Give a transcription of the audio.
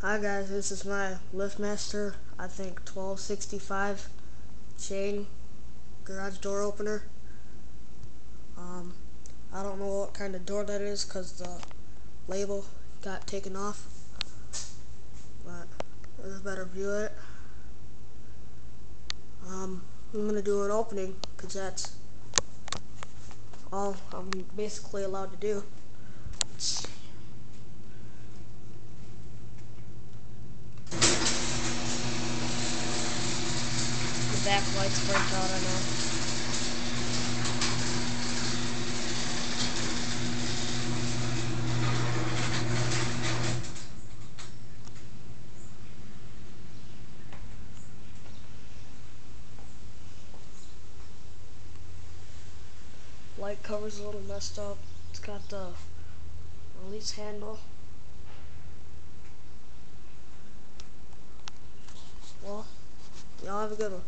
Hi guys, this is my Liftmaster, I think 1265 chain garage door opener. I don't know what kind of door that is because the label got taken off, but there's a better view of it. I'm going to do an opening because that's all I'm basically allowed to do. The back lights burnt out, I know. Light cover's a little messed up. It's got the release handle. Well, y'all have a good one.